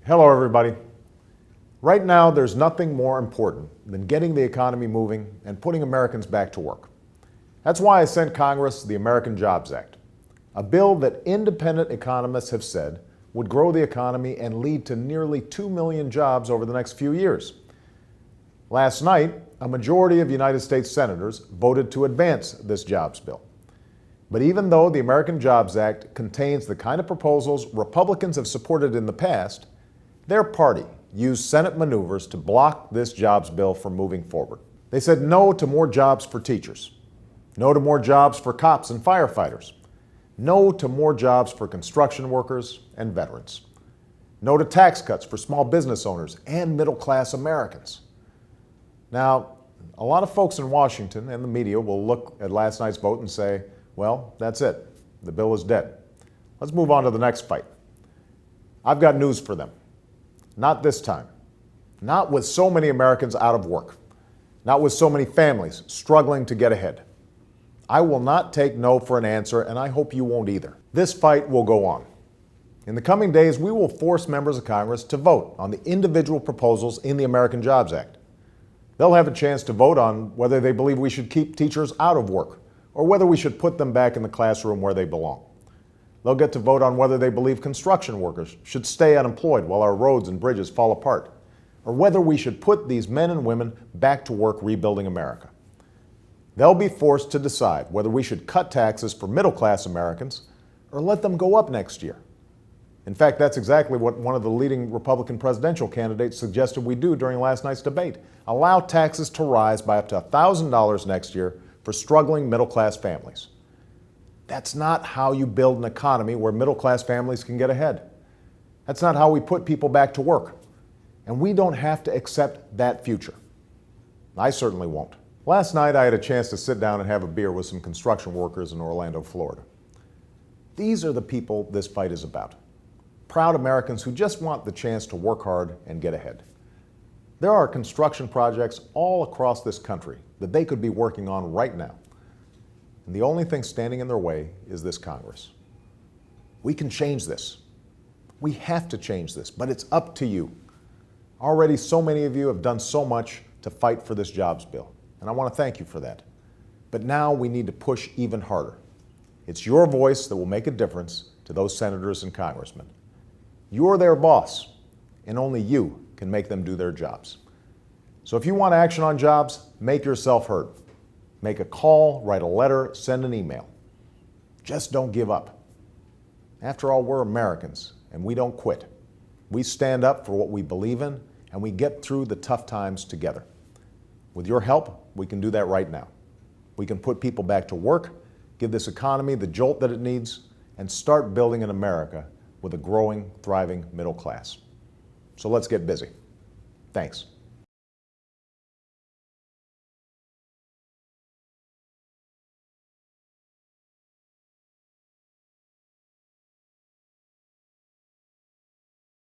Hello, everybody. Right now, there's nothing more important than getting the economy moving and putting Americans back to work. That's why I sent Congress the American Jobs Act, a bill that independent economists have said would grow the economy and lead to nearly 2 million jobs over the next few years. Last night, a majority of United States senators voted to advance this jobs bill. But even though the American Jobs Act contains the kind of proposals Republicans have supported in the past, their party used Senate maneuvers to block this jobs bill from moving forward. They said no to more jobs for teachers, no to more jobs for cops and firefighters, no to more jobs for construction workers and veterans, no to tax cuts for small business owners and middle-class Americans. Now, a lot of folks in Washington and the media will look at last night's vote and say, well, that's it. The bill is dead. Let's move on to the next fight. I've got news for them. Not this time. Not with so many Americans out of work. Not with so many families struggling to get ahead. I will not take no for an answer, and I hope you won't either. This fight will go on. In the coming days, we will force members of Congress to vote on the individual proposals in the American Jobs Act. They'll have a chance to vote on whether they believe we should keep teachers out of work or whether we should put them back in the classroom where they belong. They'll get to vote on whether they believe construction workers should stay unemployed while our roads and bridges fall apart, or whether we should put these men and women back to work rebuilding America. They'll be forced to decide whether we should cut taxes for middle-class Americans or let them go up next year. In fact, that's exactly what one of the leading Republican presidential candidates suggested we do during last night's debate. Allow taxes to rise by up to $1,000 next year for struggling middle-class families. That's not how you build an economy where middle-class families can get ahead. That's not how we put people back to work. And we don't have to accept that future. I certainly won't. Last night, I had a chance to sit down and have a beer with some construction workers in Orlando, Florida. These are the people this fight is about. Proud Americans who just want the chance to work hard and get ahead. There are construction projects all across this country that they could be working on right now. And the only thing standing in their way is this Congress. We can change this. We have to change this, but it's up to you. Already so many of you have done so much to fight for this jobs bill, and I want to thank you for that. But now we need to push even harder. It's your voice that will make a difference to those senators and congressmen. You're their boss, and only you can make them do their jobs. So if you want action on jobs, make yourself heard. Make a call, write a letter, send an email. Just don't give up. After all, we're Americans, and we don't quit. We stand up for what we believe in, and we get through the tough times together. With your help, we can do that right now. We can put people back to work, give this economy the jolt that it needs, and start building an America with a growing, thriving middle class. So let's get busy. Thanks.